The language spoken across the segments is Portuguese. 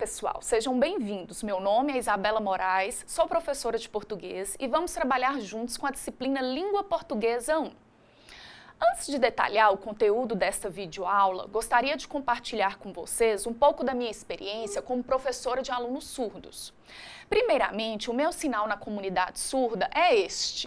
pessoal, sejam bem-vindos. Meu nome é Isabela Moraes, sou professora de português e vamos trabalhar juntos com a disciplina Língua Portuguesa 1. Antes de detalhar o conteúdo desta videoaula, gostaria de compartilhar com vocês um pouco da minha experiência como professora de alunos surdos. Primeiramente, o meu sinal na comunidade surda é este.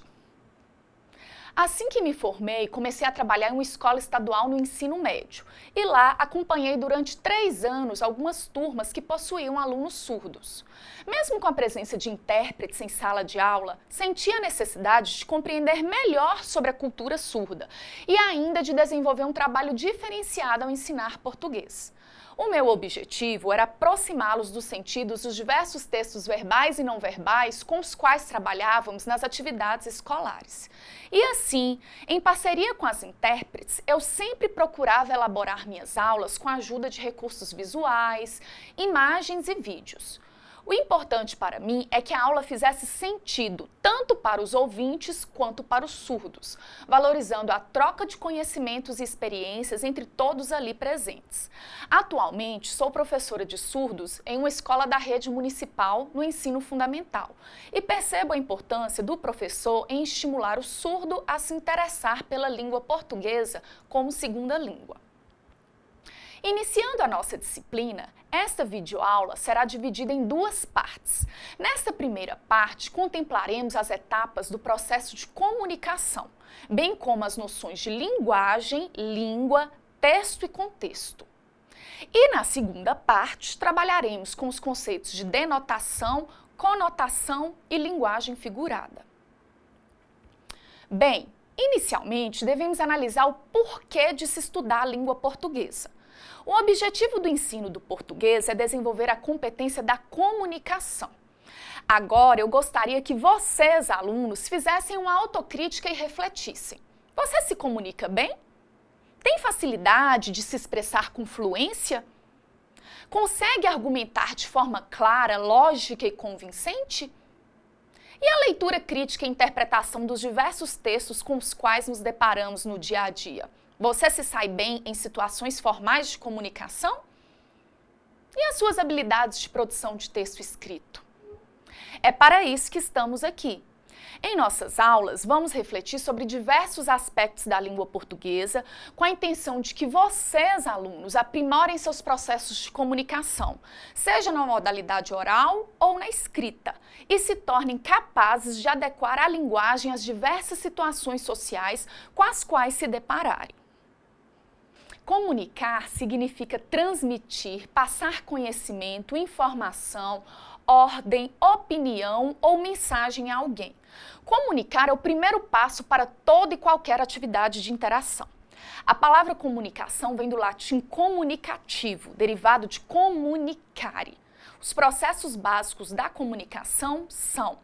Assim que me formei, comecei a trabalhar em uma escola estadual no ensino médio e lá acompanhei durante 3 anos algumas turmas que possuíam alunos surdos. Mesmo com a presença de intérpretes em sala de aula, senti a necessidade de compreender melhor sobre a cultura surda e ainda de desenvolver um trabalho diferenciado ao ensinar português. O meu objetivo era aproximá-los dos sentidos dos diversos textos verbais e não verbais com os quais trabalhávamos nas atividades escolares. E assim, em parceria com as intérpretes, eu sempre procurava elaborar minhas aulas com a ajuda de recursos visuais, imagens e vídeos. O importante para mim é que a aula fizesse sentido tanto para os ouvintes quanto para os surdos, valorizando a troca de conhecimentos e experiências entre todos ali presentes. Atualmente, sou professora de surdos em uma escola da rede municipal no ensino fundamental e percebo a importância do professor em estimular o surdo a se interessar pela língua portuguesa como segunda língua. Iniciando a nossa disciplina, esta videoaula será dividida em 2 partes. Nesta primeira parte, contemplaremos as etapas do processo de comunicação, bem como as noções de linguagem, língua, texto e contexto. E na segunda parte, trabalharemos com os conceitos de denotação, conotação e linguagem figurada. Bem, inicialmente devemos analisar o porquê de se estudar a língua portuguesa. O objetivo do ensino do português é desenvolver a competência da comunicação. Agora, eu gostaria que vocês, alunos, fizessem uma autocrítica e refletissem. Você se comunica bem? Tem facilidade de se expressar com fluência? Consegue argumentar de forma clara, lógica e convincente? E a leitura crítica e interpretação dos diversos textos com os quais nos deparamos no dia a dia? Você se sai bem em situações formais de comunicação? E as suas habilidades de produção de texto escrito? É para isso que estamos aqui. Em nossas aulas, vamos refletir sobre diversos aspectos da língua portuguesa com a intenção de que vocês, alunos, aprimorem seus processos de comunicação, seja na modalidade oral ou na escrita, e se tornem capazes de adequar a linguagem às diversas situações sociais com as quais se depararem. Comunicar significa transmitir, passar conhecimento, informação, ordem, opinião ou mensagem a alguém. Comunicar é o primeiro passo para toda e qualquer atividade de interação. A palavra comunicação vem do latim comunicativo, derivado de comunicare. Os processos básicos da comunicação são: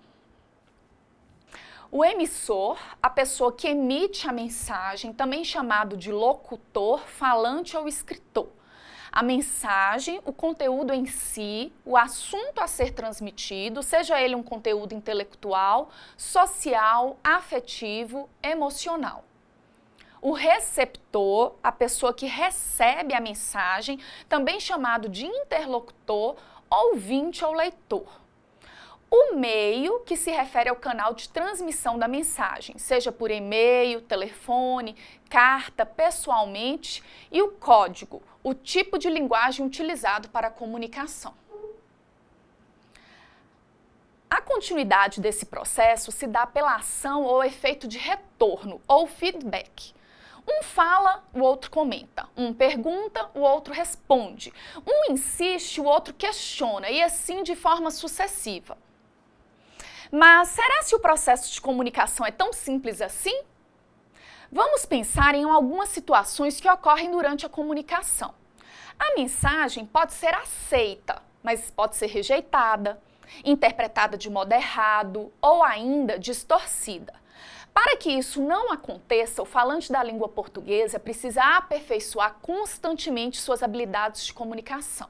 o emissor, a pessoa que emite a mensagem, também chamado de locutor, falante ou escritor. A mensagem, o conteúdo em si, o assunto a ser transmitido, seja ele um conteúdo intelectual, social, afetivo, emocional. O receptor, a pessoa que recebe a mensagem, também chamado de interlocutor, ouvinte ou leitor. O meio, que se refere ao canal de transmissão da mensagem, seja por e-mail, telefone, carta, pessoalmente, e o código, o tipo de linguagem utilizado para a comunicação. A continuidade desse processo se dá pela ação ou efeito de retorno, ou feedback. Um fala, o outro comenta. Um pergunta, o outro responde. Um insiste, o outro questiona, e assim de forma sucessiva. Mas será que o processo de comunicação é tão simples assim? Vamos pensar em algumas situações que ocorrem durante a comunicação. A mensagem pode ser aceita, mas pode ser rejeitada, interpretada de modo errado ou ainda distorcida. Para que isso não aconteça, o falante da língua portuguesa precisa aperfeiçoar constantemente suas habilidades de comunicação.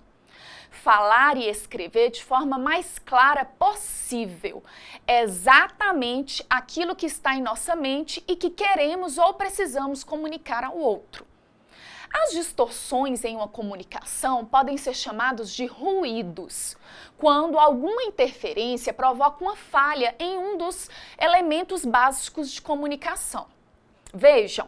Falar e escrever de forma mais clara possível exatamente aquilo que está em nossa mente e que queremos ou precisamos comunicar ao outro. As distorções em uma comunicação podem ser chamadas de ruídos, quando alguma interferência provoca uma falha em um dos elementos básicos de comunicação. Vejam.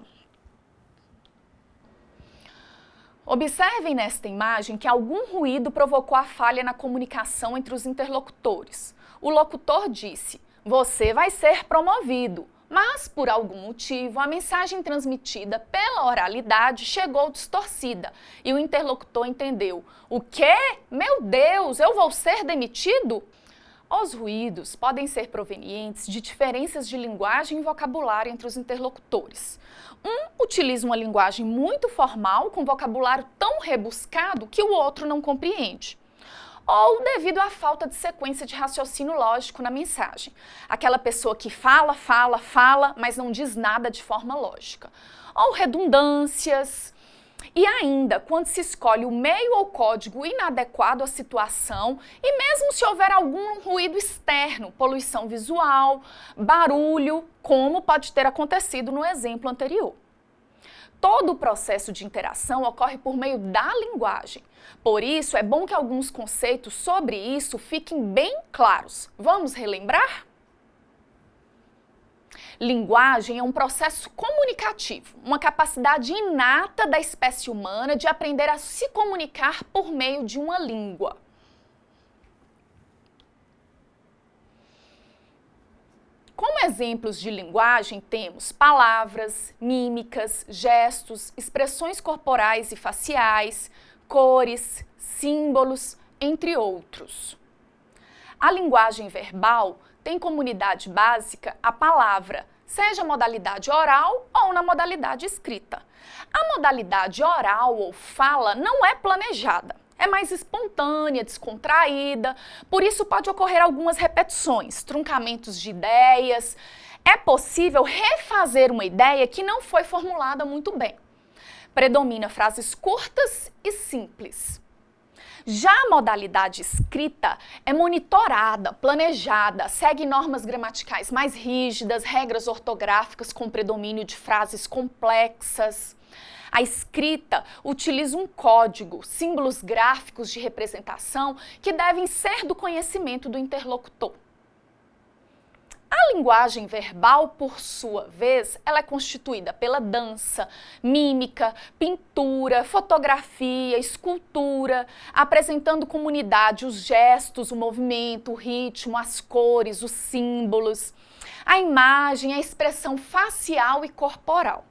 Observem nesta imagem que algum ruído provocou a falha na comunicação entre os interlocutores. O locutor disse: "Você vai ser promovido", mas, por algum motivo, a mensagem transmitida pela oralidade chegou distorcida e o interlocutor entendeu: "O quê? Meu Deus, eu vou ser demitido?" Os ruídos podem ser provenientes de diferenças de linguagem e vocabulário entre os interlocutores. Um utiliza uma linguagem muito formal, com vocabulário tão rebuscado que o outro não compreende. Ou devido à falta de sequência de raciocínio lógico na mensagem. Aquela pessoa que fala, fala, fala, mas não diz nada de forma lógica. Ou redundâncias. E ainda, quando se escolhe o meio ou código inadequado à situação, e mesmo se houver algum ruído externo, poluição visual, barulho, como pode ter acontecido no exemplo anterior. Todo o processo de interação ocorre por meio da linguagem. Por isso, é bom que alguns conceitos sobre isso fiquem bem claros. Vamos relembrar? Linguagem é um processo comunicativo, uma capacidade inata da espécie humana de aprender a se comunicar por meio de uma língua. Como exemplos de linguagem, temos palavras, mímicas, gestos, expressões corporais e faciais, cores, símbolos, entre outros. A linguagem verbal tem como unidade básica a palavra, seja modalidade oral ou na modalidade escrita. A modalidade oral ou fala não é planejada. É mais espontânea, descontraída, por isso pode ocorrer algumas repetições, truncamentos de ideias. É possível refazer uma ideia que não foi formulada muito bem. Predomina frases curtas e simples. Já a modalidade escrita é monitorada, planejada, segue normas gramaticais mais rígidas, regras ortográficas com predomínio de frases complexas. A escrita utiliza um código, símbolos gráficos de representação que devem ser do conhecimento do interlocutor. A linguagem verbal, por sua vez, ela é constituída pela dança, mímica, pintura, fotografia, escultura, apresentando como unidade os gestos, o movimento, o ritmo, as cores, os símbolos, a imagem, a expressão facial e corporal.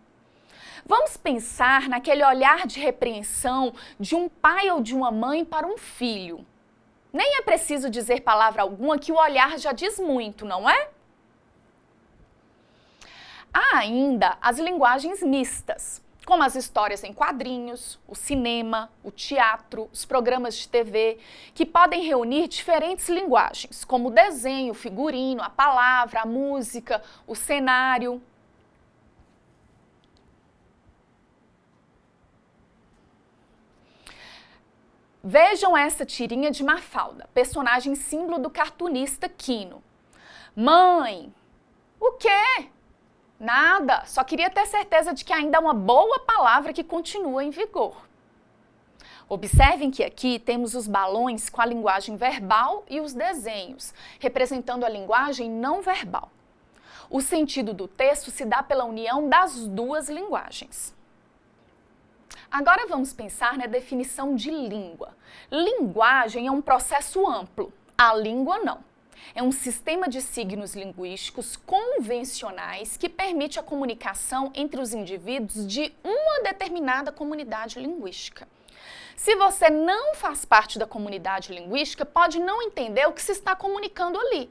Vamos pensar naquele olhar de repreensão de um pai ou de uma mãe para um filho. Nem é preciso dizer palavra alguma que o olhar já diz muito, não é? Há ainda as linguagens mistas, como as histórias em quadrinhos, o cinema, o teatro, os programas de TV, que podem reunir diferentes linguagens, como o desenho, o figurino, a palavra, a música, o cenário. Vejam essa tirinha de Mafalda, personagem símbolo do cartunista Quino. Mãe, o quê? Nada, só queria ter certeza de que ainda há uma boa palavra que continua em vigor. Observem que aqui temos os balões com a linguagem verbal e os desenhos, representando a linguagem não verbal. O sentido do texto se dá pela união das duas linguagens. Agora vamos pensar na definição de língua. Linguagem é um processo amplo, a língua não. É um sistema de signos linguísticos convencionais que permite a comunicação entre os indivíduos de uma determinada comunidade linguística. Se você não faz parte da comunidade linguística, pode não entender o que se está comunicando ali.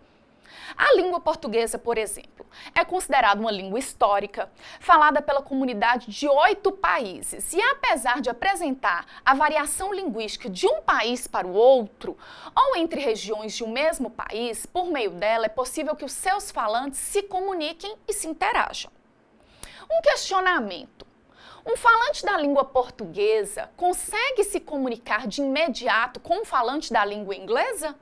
A língua portuguesa, por exemplo, é considerada uma língua histórica, falada pela comunidade de 8 países. E apesar de apresentar a variação linguística de um país para o outro, ou entre regiões de um mesmo país, por meio dela é possível que os seus falantes se comuniquem e se interajam. Um questionamento. Um falante da língua portuguesa consegue se comunicar de imediato com um falante da língua inglesa?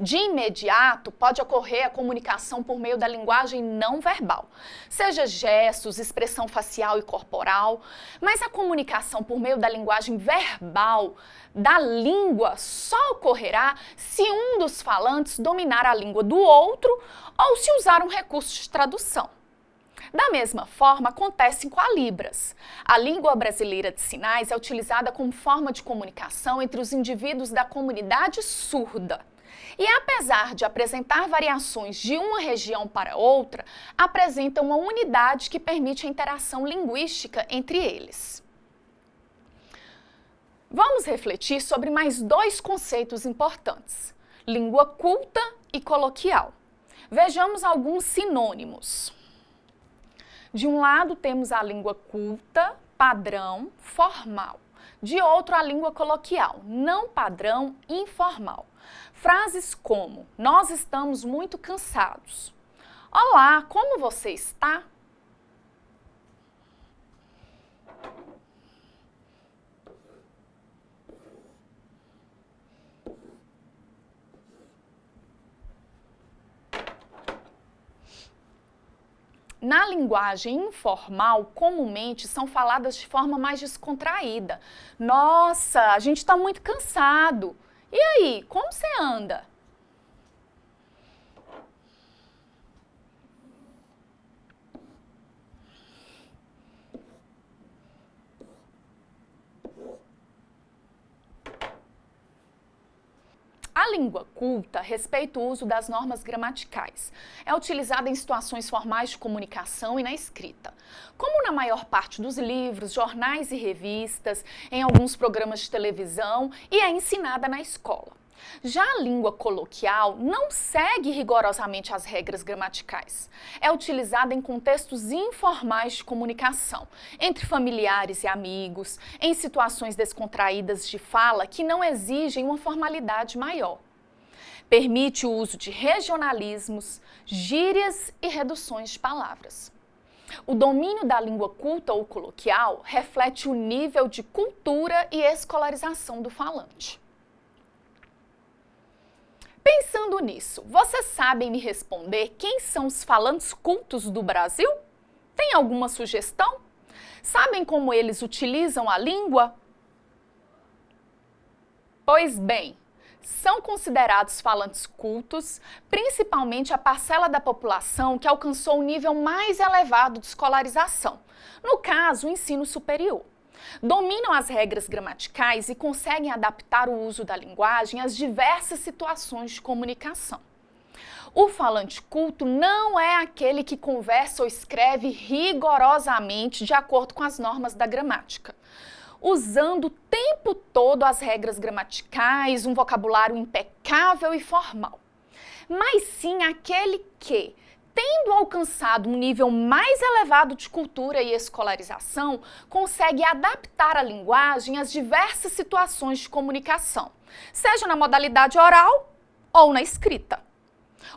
De imediato, pode ocorrer a comunicação por meio da linguagem não verbal, seja gestos, expressão facial e corporal, mas a comunicação por meio da linguagem verbal, da língua, só ocorrerá se um dos falantes dominar a língua do outro ou se usar um recurso de tradução. Da mesma forma, acontece com a Libras. A língua brasileira de sinais é utilizada como forma de comunicação entre os indivíduos da comunidade surda. E apesar de apresentar variações de uma região para outra, apresenta uma unidade que permite a interação linguística entre eles. Vamos refletir sobre mais dois conceitos importantes: língua culta e coloquial. Vejamos alguns sinônimos. De um lado temos a língua culta, padrão, formal. De outro, a língua coloquial, não padrão, informal. Frases como: nós estamos muito cansados. Olá, como você está? Na linguagem informal, comumente são faladas de forma mais descontraída. Nossa, a gente está muito cansado. E aí, como você anda? A língua culta respeita o uso das normas gramaticais. É utilizada em situações formais de comunicação e na escrita. Como na maior parte dos livros, jornais e revistas, em alguns programas de televisão e é ensinada na escola. Já a língua coloquial não segue rigorosamente as regras gramaticais. É utilizada em contextos informais de comunicação, entre familiares e amigos, em situações descontraídas de fala que não exigem uma formalidade maior. Permite o uso de regionalismos, gírias e reduções de palavras. O domínio da língua culta ou coloquial reflete o nível de cultura e escolarização do falante. Pensando nisso, vocês sabem me responder quem são os falantes cultos do Brasil? Tem alguma sugestão? Sabem como eles utilizam a língua? Pois bem, são considerados falantes cultos, principalmente a parcela da população que alcançou o nível mais elevado de escolarização, no caso, o ensino superior. Dominam as regras gramaticais e conseguem adaptar o uso da linguagem às diversas situações de comunicação. O falante culto não é aquele que conversa ou escreve rigorosamente de acordo com as normas da gramática, usando o tempo todo as regras gramaticais, um vocabulário impecável e formal. Mas sim aquele que, tendo alcançado um nível mais elevado de cultura e escolarização, consegue adaptar a linguagem às diversas situações de comunicação, seja na modalidade oral ou na escrita.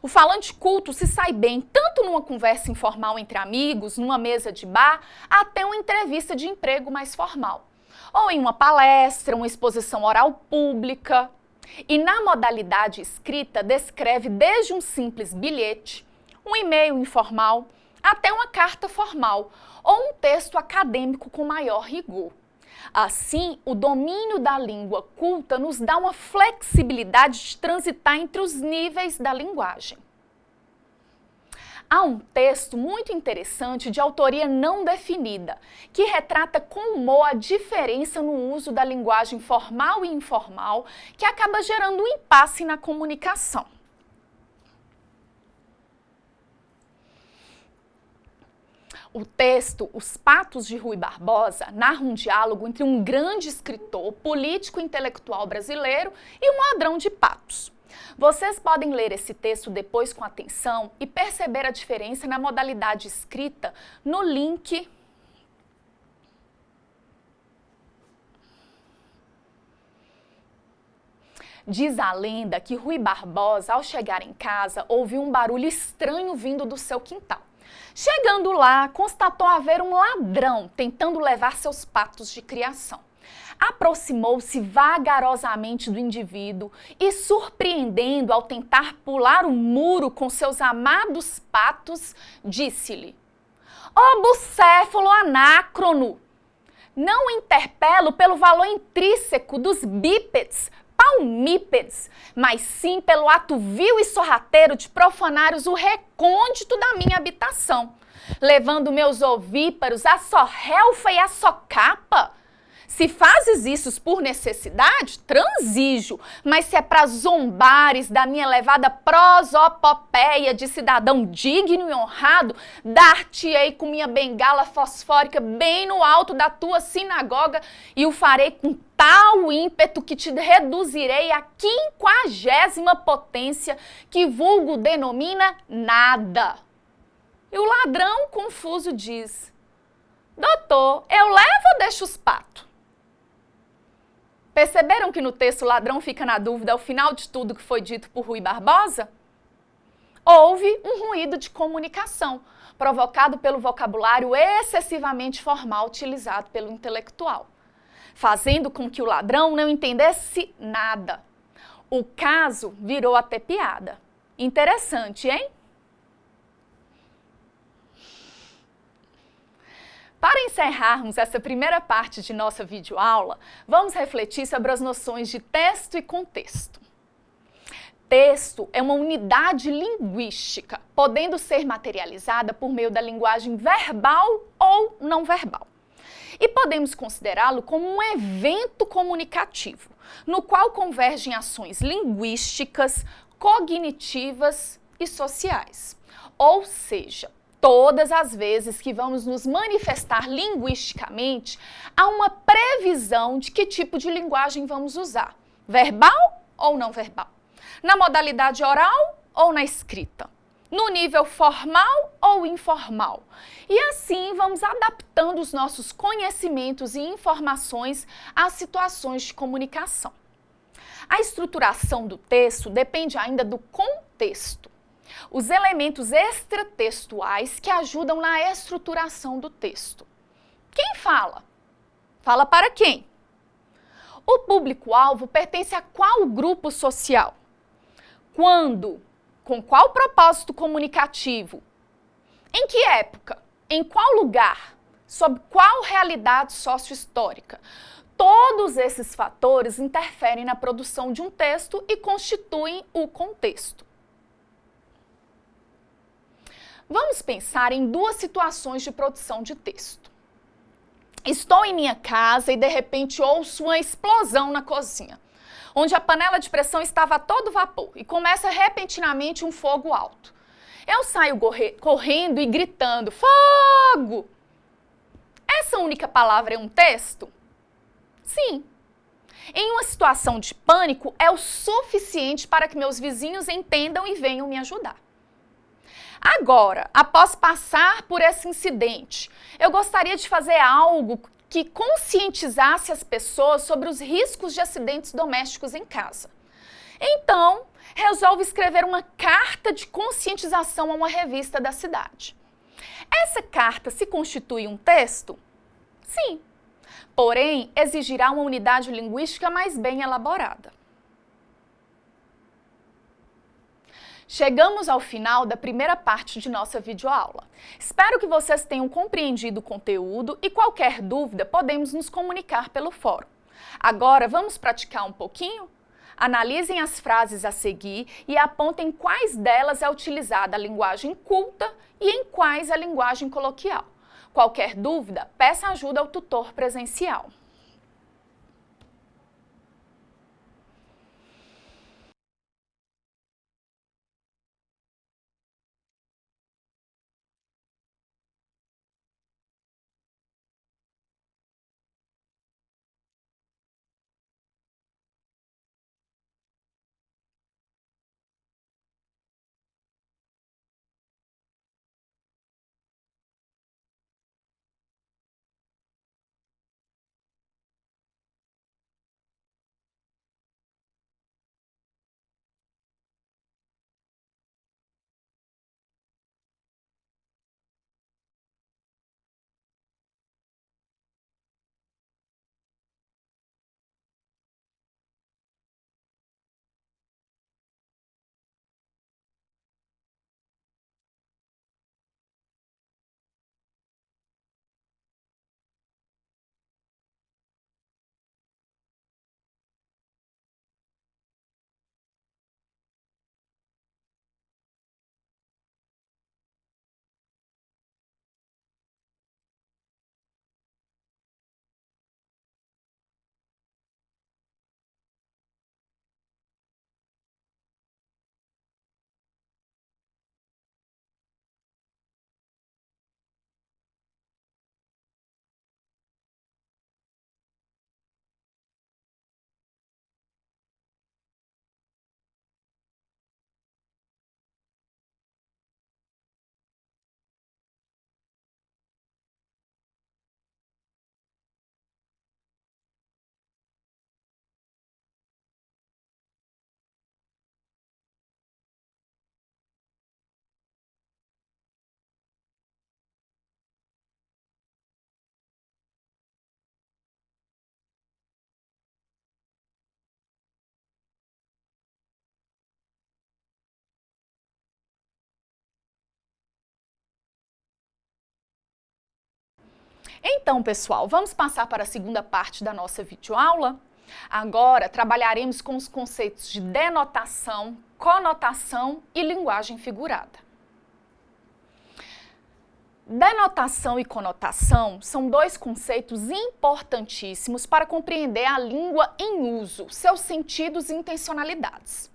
O falante culto se sai bem tanto numa conversa informal entre amigos, numa mesa de bar, até uma entrevista de emprego mais formal, ou em uma palestra, uma exposição oral pública. E na modalidade escrita, descreve desde um simples bilhete, um e-mail informal, até uma carta formal ou um texto acadêmico com maior rigor. Assim, o domínio da língua culta nos dá uma flexibilidade de transitar entre os níveis da linguagem. Há um texto muito interessante de autoria não definida, que retrata com humor a diferença no uso da linguagem formal e informal, que acaba gerando um impasse na comunicação. O texto Os Patos de Rui Barbosa narra um diálogo entre um grande escritor, político e intelectual brasileiro e um ladrão de patos. Vocês podem ler esse texto depois com atenção e perceber a diferença na modalidade escrita no link. Diz a lenda que Rui Barbosa, ao chegar em casa, ouviu um barulho estranho vindo do seu quintal. Chegando lá, constatou haver um ladrão tentando levar seus patos de criação. aproximou-se vagarosamente do indivíduo e, surpreendendo ao tentar pular o muro com seus amados patos, disse-lhe: Ó bucéfalo anacrono! Não o interpelo pelo valor intrínseco dos bípedes, palmípedes, mas sim pelo ato vil e sorrateiro de profanares o recôndito da minha habitação, levando meus ovíparos à sorrelfa e à socapa. Se fazes isso por necessidade, transijo, mas se é para zombares da minha elevada prosopopeia de cidadão digno e honrado, dar-te-ei com minha bengala fosfórica bem no alto da tua sinagoga e o farei com tal ímpeto que te reduzirei à 50ª potência, que vulgo denomina nada. E o ladrão confuso diz: Doutor, eu levo ou deixo os patos? Perceberam que no texto o ladrão fica na dúvida ao final de tudo que foi dito por Rui Barbosa? Houve um ruído de comunicação, provocado pelo vocabulário excessivamente formal utilizado pelo intelectual, fazendo com que o ladrão não entendesse nada. O caso virou até piada. Interessante, hein? Para encerrarmos essa primeira parte de nossa videoaula, vamos refletir sobre as noções de texto e contexto. Texto é uma unidade linguística, podendo ser materializada por meio da linguagem verbal ou não verbal. E podemos considerá-lo como um evento comunicativo, no qual convergem ações linguísticas, cognitivas e sociais. Ou seja, todas as vezes que vamos nos manifestar linguisticamente, há uma previsão de que tipo de linguagem vamos usar, verbal ou não verbal, na modalidade oral ou na escrita, no nível formal ou informal. E assim vamos adaptando os nossos conhecimentos e informações às situações de comunicação. A estruturação do texto depende ainda do contexto. Os elementos extratextuais que ajudam na estruturação do texto. Quem fala? Fala para quem? O público-alvo pertence a qual grupo social? Quando? Com qual propósito comunicativo? Em que época? Em qual lugar? Sob qual realidade sócio-histórica? Todos esses fatores interferem na produção de um texto e constituem o contexto. Vamos pensar em duas situações de produção de texto. Estou em minha casa e de repente ouço uma explosão na cozinha, onde a panela de pressão estava a todo vapor e começa repentinamente um fogo alto. Eu saio correndo e gritando: fogo! Essa única palavra é um texto? Sim. Em uma situação de pânico, é o suficiente para que meus vizinhos entendam e venham me ajudar. Agora, após passar por esse incidente, eu gostaria de fazer algo que conscientizasse as pessoas sobre os riscos de acidentes domésticos em casa. Então, resolvo escrever uma carta de conscientização a uma revista da cidade. Essa carta se constitui um texto? Sim. Porém, exigirá uma unidade linguística mais bem elaborada. Chegamos ao final da primeira parte de nossa videoaula. Espero que vocês tenham compreendido o conteúdo e qualquer dúvida podemos nos comunicar pelo fórum. Agora vamos praticar um pouquinho? Analisem as frases a seguir e apontem quais delas é utilizada a linguagem culta e em quais a linguagem coloquial. Qualquer dúvida, peça ajuda ao tutor presencial. Então, pessoal, vamos passar para a segunda parte da nossa videoaula? Agora, trabalharemos com os conceitos de denotação, conotação e linguagem figurada. Denotação e conotação são dois conceitos importantíssimos para compreender a língua em uso, seus sentidos e intencionalidades.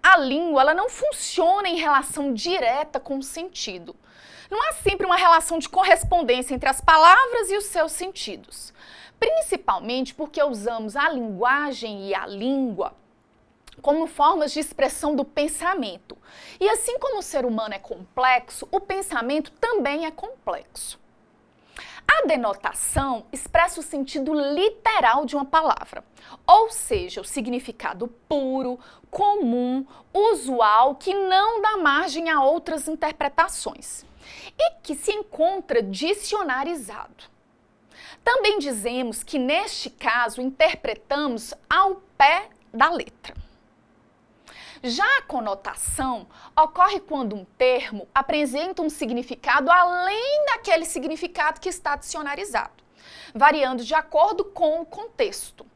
A língua ela não funciona em relação direta com o sentido. Não há sempre uma relação de correspondência entre as palavras e os seus sentidos, principalmente porque usamos a linguagem e a língua como formas de expressão do pensamento. E assim como o ser humano é complexo, o pensamento também é complexo. A denotação expressa o sentido literal de uma palavra, ou seja, o significado puro, comum, usual, que não dá margem a outras interpretações e que se encontra dicionarizado. Também dizemos que, neste caso, interpretamos ao pé da letra. Já a conotação ocorre quando um termo apresenta um significado além daquele significado que está dicionarizado, variando de acordo com o contexto.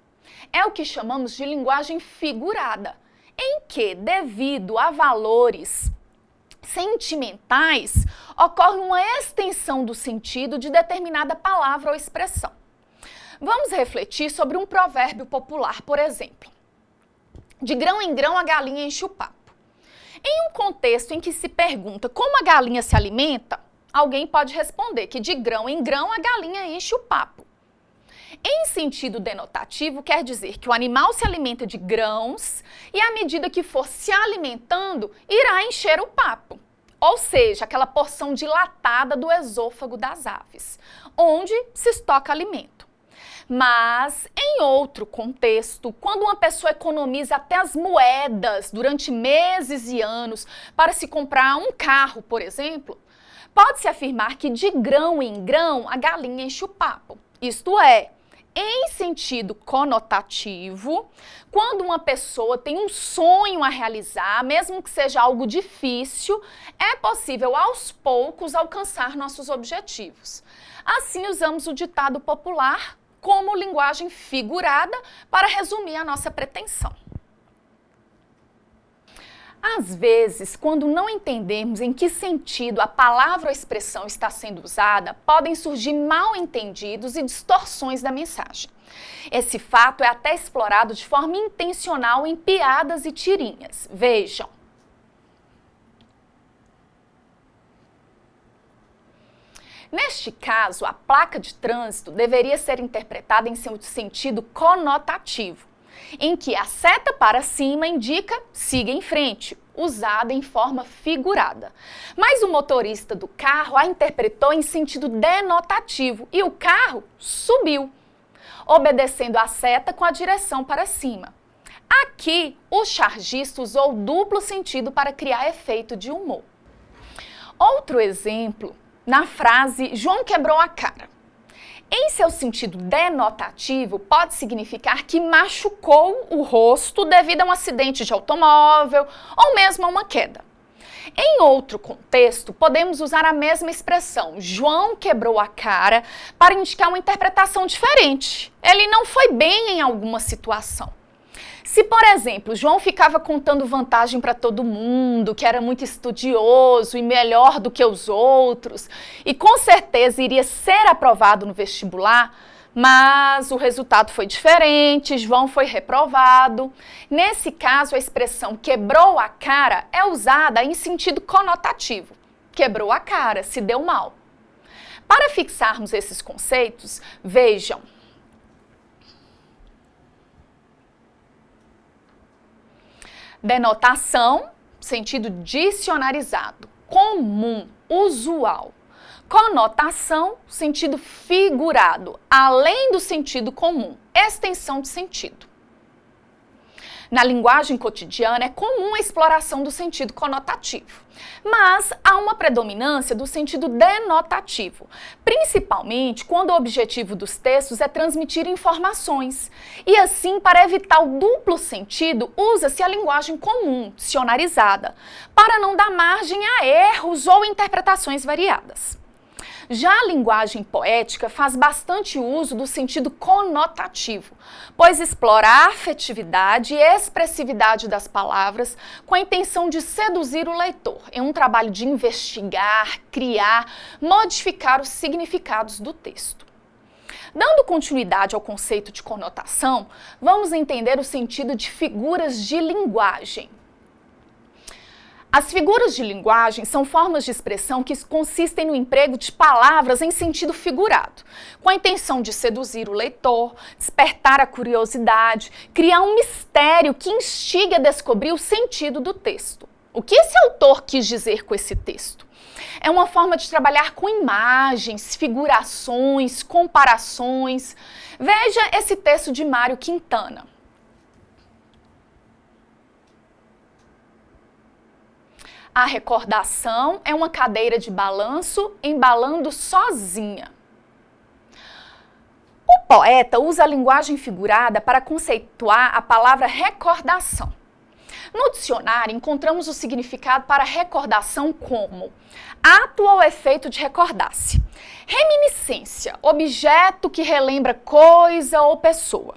É o que chamamos de linguagem figurada, em que, devido a valores sentimentais, ocorre uma extensão do sentido de determinada palavra ou expressão. Vamos refletir sobre um provérbio popular, por exemplo. De grão em grão a galinha enche o papo. Em um contexto em que se pergunta como a galinha se alimenta, alguém pode responder que de grão em grão a galinha enche o papo. Em sentido denotativo, quer dizer que o animal se alimenta de grãos e, à medida que for se alimentando, irá encher o papo. Ou seja, aquela porção dilatada do esôfago das aves, onde se estoca alimento. Mas, em outro contexto, quando uma pessoa economiza até as moedas durante meses e anos para se comprar um carro, por exemplo, pode-se afirmar que de grão em grão a galinha enche o papo. Isto é, em sentido conotativo, quando uma pessoa tem um sonho a realizar, mesmo que seja algo difícil, é possível aos poucos alcançar nossos objetivos. Assim, usamos o ditado popular como linguagem figurada para resumir a nossa pretensão. Às vezes, quando não entendemos em que sentido a palavra ou expressão está sendo usada, podem surgir mal-entendidos e distorções da mensagem. Esse fato é até explorado de forma intencional em piadas e tirinhas. Vejam. Neste caso, a placa de trânsito deveria ser interpretada em seu sentido conotativo, em que a seta para cima indica siga em frente, usada em forma figurada. Mas o motorista do carro a interpretou em sentido denotativo e o carro subiu, obedecendo a seta com a direção para cima. Aqui, o chargista usou duplo sentido para criar efeito de humor. Outro exemplo, na frase João quebrou a cara. Em seu sentido denotativo, pode significar que machucou o rosto devido a um acidente de automóvel ou mesmo a uma queda. Em outro contexto, podemos usar a mesma expressão, João quebrou a cara, para indicar uma interpretação diferente. Ele não foi bem em alguma situação. Se, por exemplo, João ficava contando vantagem para todo mundo, que era muito estudioso e melhor do que os outros, e com certeza iria ser aprovado no vestibular, mas o resultado foi diferente, João foi reprovado. Nesse caso, a expressão quebrou a cara é usada em sentido conotativo. Quebrou a cara, se deu mal. Para fixarmos esses conceitos, vejam. Denotação, sentido dicionarizado, comum, usual. Conotação, sentido figurado, além do sentido comum, extensão de sentido. Na linguagem cotidiana é comum a exploração do sentido conotativo, mas há uma predominância do sentido denotativo, principalmente quando o objetivo dos textos é transmitir informações. E assim, para evitar o duplo sentido, usa-se a linguagem comum, dicionarizada, para não dar margem a erros ou interpretações variadas. Já a linguagem poética faz bastante uso do sentido conotativo, pois explora a afetividade e expressividade das palavras com a intenção de seduzir o leitor, em um trabalho de investigar, criar, modificar os significados do texto. Dando continuidade ao conceito de conotação, vamos entender o sentido de figuras de linguagem. As figuras de linguagem são formas de expressão que consistem no emprego de palavras em sentido figurado, com a intenção de seduzir o leitor, despertar a curiosidade, criar um mistério que instigue a descobrir o sentido do texto. O que esse autor quis dizer com esse texto? É uma forma de trabalhar com imagens, figurações, comparações. Veja esse texto de Mário Quintana. A recordação é uma cadeira de balanço embalando sozinha. O poeta usa a linguagem figurada para conceituar a palavra recordação. No dicionário, encontramos o significado para recordação como ato ou efeito de recordar-se. Reminiscência, objeto que relembra coisa ou pessoa.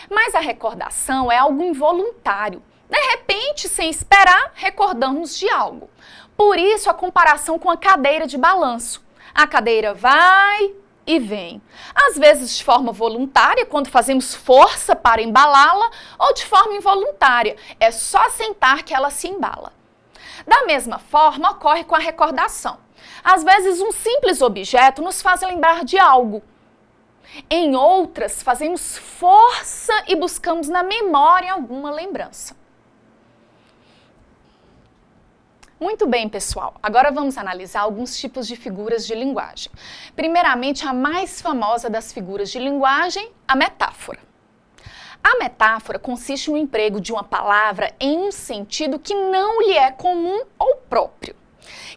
Mas a recordação é algo involuntário. De repente, sem esperar, recordamos de algo. Por isso, a comparação com a cadeira de balanço. A cadeira vai e vem. Às vezes de forma voluntária, quando fazemos força para embalá-la, ou de forma involuntária. É só sentar que ela se embala. Da mesma forma, ocorre com a recordação. Às vezes, um simples objeto nos faz lembrar de algo. Em outras, fazemos força e buscamos na memória alguma lembrança. Muito bem, pessoal. Agora vamos analisar alguns tipos de figuras de linguagem. Primeiramente, a mais famosa das figuras de linguagem, a metáfora. A metáfora consiste no emprego de uma palavra em um sentido que não lhe é comum ou próprio,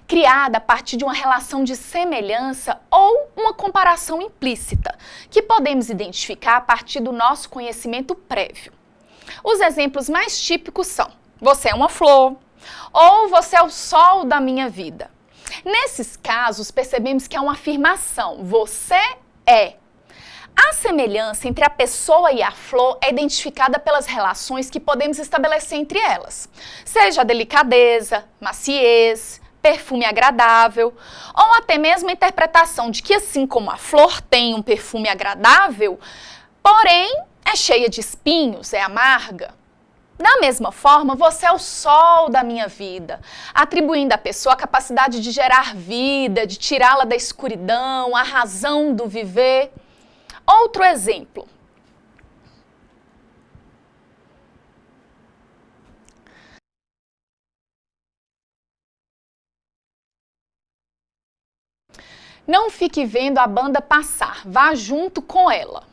criada a partir de uma relação de semelhança ou uma comparação implícita, que podemos identificar a partir do nosso conhecimento prévio. Os exemplos mais típicos são: você é uma flor, ou você é o sol da minha vida. Nesses casos, percebemos que é uma afirmação: você é. A semelhança entre a pessoa e a flor é identificada pelas relações que podemos estabelecer entre elas, seja a delicadeza, maciez, perfume agradável, ou até mesmo a interpretação de que, assim como a flor tem um perfume agradável, porém é cheia de espinhos, é amarga. Da mesma forma, você é o sol da minha vida, atribuindo à pessoa a capacidade de gerar vida, de tirá-la da escuridão, a razão do viver. Outro exemplo. Não fique vendo a banda passar, vá junto com ela.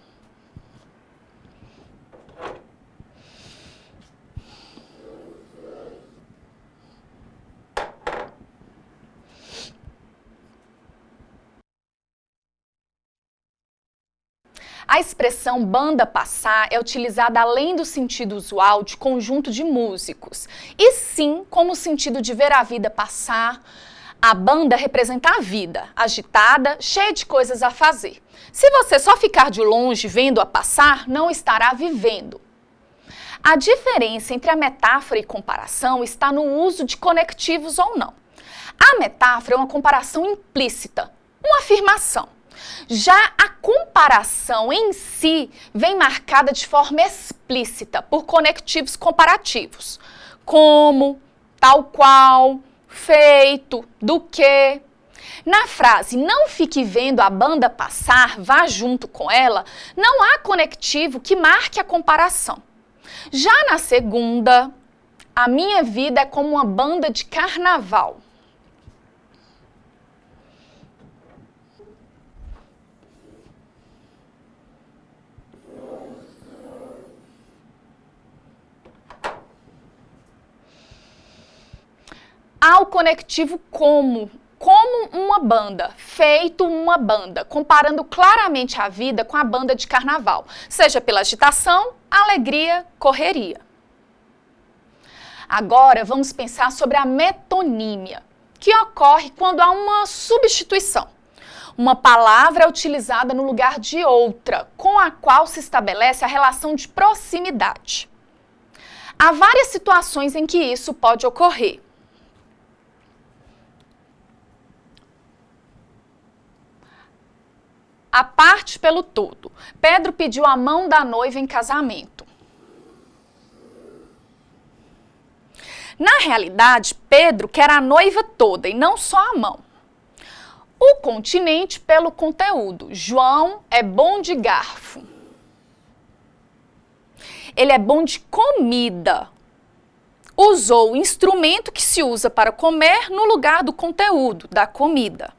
A expressão banda passar é utilizada além do sentido usual de conjunto de músicos, e sim como o sentido de ver a vida passar. A banda representa a vida, agitada, cheia de coisas a fazer. Se você só ficar de longe vendo-a passar, não estará vivendo. A diferença entre a metáfora e comparação está no uso de conectivos ou não. A metáfora é uma comparação implícita, uma afirmação. Já a comparação em si vem marcada de forma explícita por conectivos comparativos, como, tal qual, feito, do que. Na frase não fique vendo a banda passar, vá junto com ela, não há conectivo que marque a comparação. Já na segunda, a minha vida é como uma banda de carnaval. Há o conectivo como uma banda, feito uma banda, comparando claramente a vida com a banda de carnaval, seja pela agitação, alegria, correria. Agora vamos pensar sobre a metonímia, que ocorre quando há uma substituição. Uma palavra é utilizada no lugar de outra, com a qual se estabelece a relação de proximidade. Há várias situações em que isso pode ocorrer. A parte pelo todo. Pedro pediu a mão da noiva em casamento. Na realidade, Pedro quer a noiva toda e não só a mão. O continente pelo conteúdo. João é bom de garfo. Ele é bom de comida. Usou o instrumento que se usa para comer no lugar do conteúdo, da comida.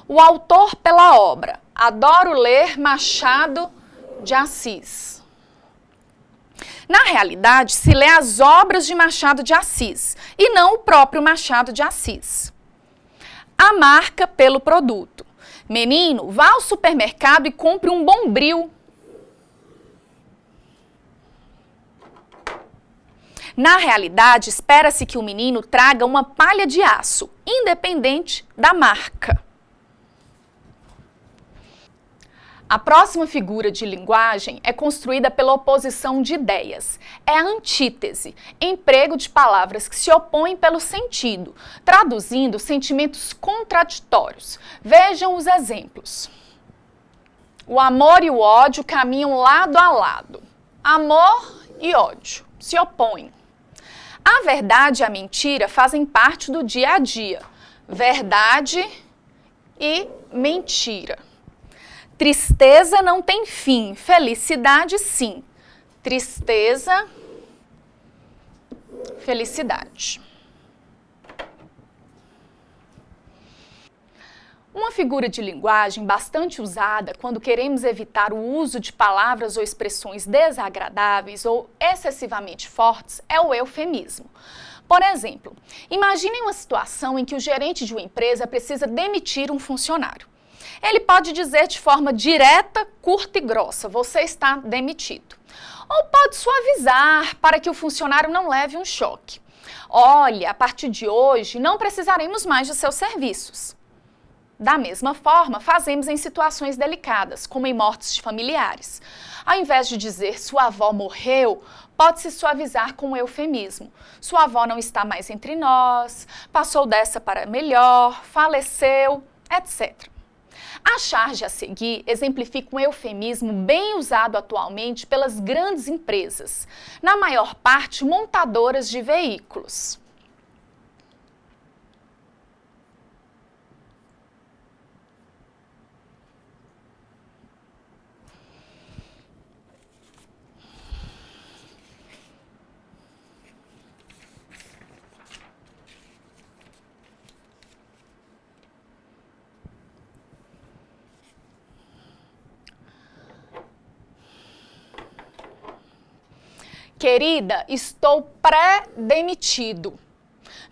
O autor pela obra. Adoro ler Machado de Assis. Na realidade, se lê as obras de Machado de Assis e não o próprio Machado de Assis. A marca pelo produto. Menino, vá ao supermercado e compre um Bombril. Na realidade, espera-se que o menino traga uma palha de aço, independente da marca. A próxima figura de linguagem é construída pela oposição de ideias. É a antítese, emprego de palavras que se opõem pelo sentido, traduzindo sentimentos contraditórios. Vejam os exemplos. O amor e o ódio caminham lado a lado. Amor e ódio se opõem. A verdade e a mentira fazem parte do dia a dia. Verdade e mentira. Tristeza não tem fim, felicidade sim. Tristeza, felicidade. Uma figura de linguagem bastante usada quando queremos evitar o uso de palavras ou expressões desagradáveis ou excessivamente fortes é o eufemismo. Por exemplo, imaginem uma situação em que o gerente de uma empresa precisa demitir um funcionário. Ele pode dizer de forma direta, curta e grossa, você está demitido. Ou pode suavizar para que o funcionário não leve um choque. Olha, a partir de hoje não precisaremos mais de seus serviços. Da mesma forma, fazemos em situações delicadas, como em mortes de familiares. Ao invés de dizer sua avó morreu, pode-se suavizar com o eufemismo. Sua avó não está mais entre nós, passou dessa para melhor, faleceu, etc. A charge a seguir exemplifica um eufemismo bem usado atualmente pelas grandes empresas, na maior parte montadoras de veículos. Querida, estou pré-demitido.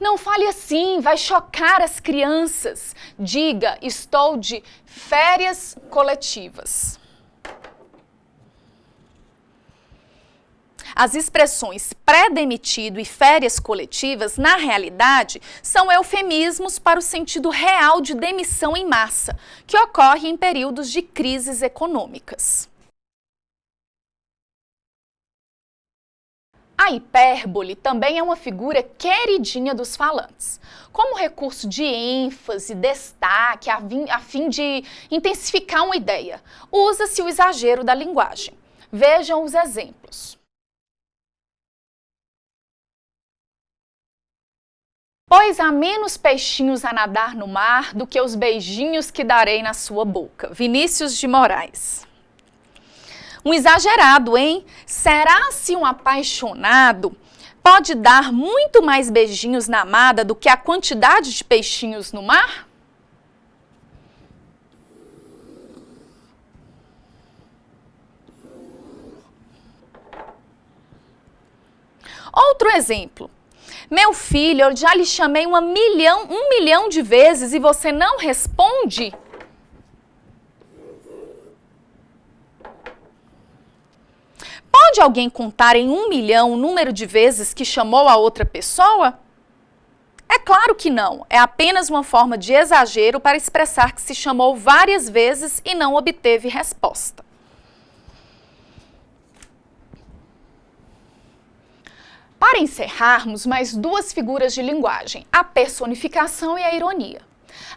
Não fale assim, vai chocar as crianças. Diga, estou de férias coletivas. As expressões pré-demitido e férias coletivas, na realidade, são eufemismos para o sentido real de demissão em massa, que ocorre em períodos de crises econômicas. A hipérbole também é uma figura queridinha dos falantes. Como recurso de ênfase, destaque, a fim de intensificar uma ideia, usa-se o exagero da linguagem. Vejam os exemplos. Pois há menos peixinhos a nadar no mar do que os beijinhos que darei na sua boca. Vinícius de Moraes. Um exagerado, hein? Será se um apaixonado pode dar muito mais beijinhos na amada do que a quantidade de peixinhos no mar? Outro exemplo. Meu filho, eu já lhe chamei 1.000.000 de vezes e você não responde? Pode alguém contar em 1.000.000 o número de vezes que chamou a outra pessoa? É claro que não, é apenas uma forma de exagero para expressar que se chamou várias vezes e não obteve resposta. Para encerrarmos, mais duas figuras de linguagem, a personificação e a ironia.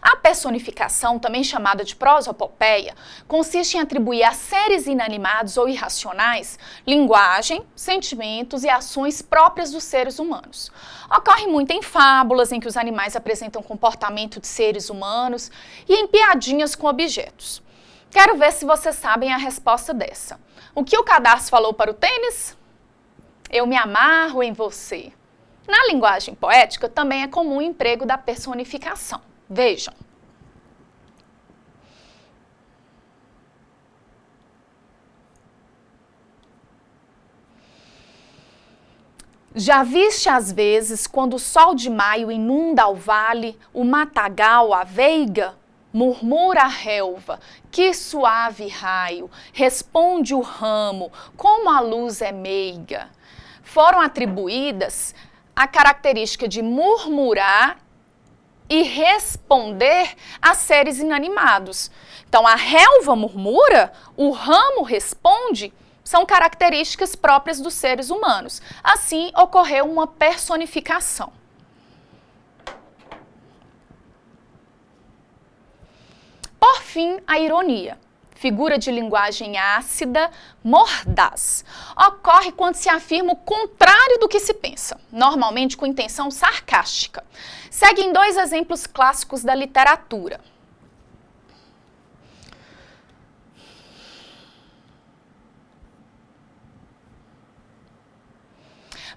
A personificação, também chamada de prosopopeia, consiste em atribuir a seres inanimados ou irracionais linguagem, sentimentos e ações próprias dos seres humanos. Ocorre muito em fábulas em que os animais apresentam comportamento de seres humanos e em piadinhas com objetos. Quero ver se vocês sabem a resposta dessa. O que o cadarço falou para o tênis? Eu me amarro em você. Na linguagem poética, também é comum o emprego da personificação. Vejam. Já viste às vezes, quando o sol de maio inunda o vale, o matagal, a veiga? Murmura a relva, que suave raio, responde o ramo, como a luz é meiga. Foram atribuídas a característica de murmurar e responder a seres inanimados. Então, a relva murmura, o ramo responde, são características próprias dos seres humanos. Assim, ocorreu uma personificação. Por fim, a ironia. Figura de linguagem ácida, mordaz. Ocorre quando se afirma o contrário do que se pensa, normalmente com intenção sarcástica. Seguem dois exemplos clássicos da literatura.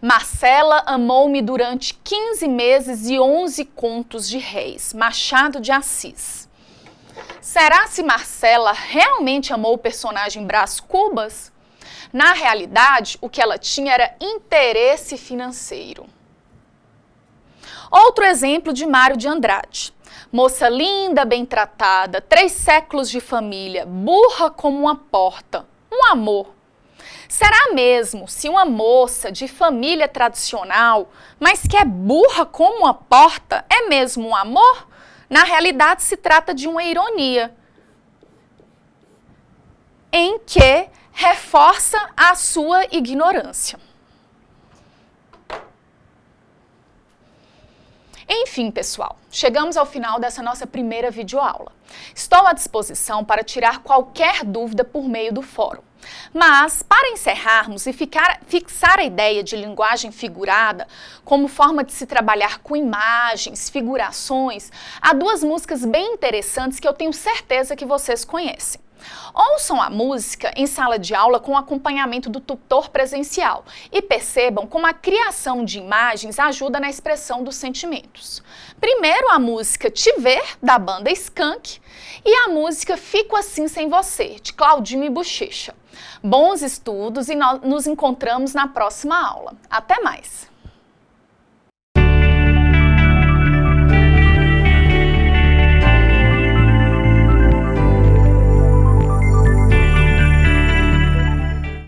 Marcela amou-me durante 15 meses e 11 contos de réis. Machado de Assis. Será se Marcela realmente amou o personagem Brás Cubas? Na realidade, o que ela tinha era interesse financeiro. Outro exemplo de Mário de Andrade. Moça linda, bem tratada, 3 séculos de família, burra como uma porta, um amor. Será mesmo se uma moça de família tradicional, mas que é burra como uma porta, é mesmo um amor? Na realidade, se trata de uma ironia, em que reforça a sua ignorância. Enfim, pessoal, chegamos ao final dessa nossa primeira videoaula. Estou à disposição para tirar qualquer dúvida por meio do fórum. Mas, para encerrarmos e fixar a ideia de linguagem figurada como forma de se trabalhar com imagens, figurações, há 2 músicas bem interessantes que eu tenho certeza que vocês conhecem. Ouçam a música em sala de aula com acompanhamento do tutor presencial e percebam como a criação de imagens ajuda na expressão dos sentimentos. Primeiro a música Te Ver, da banda Skank, e a música Fico Assim Sem Você, de Claudinho e Bochecha. Bons estudos e nós nos encontramos na próxima aula. Até mais!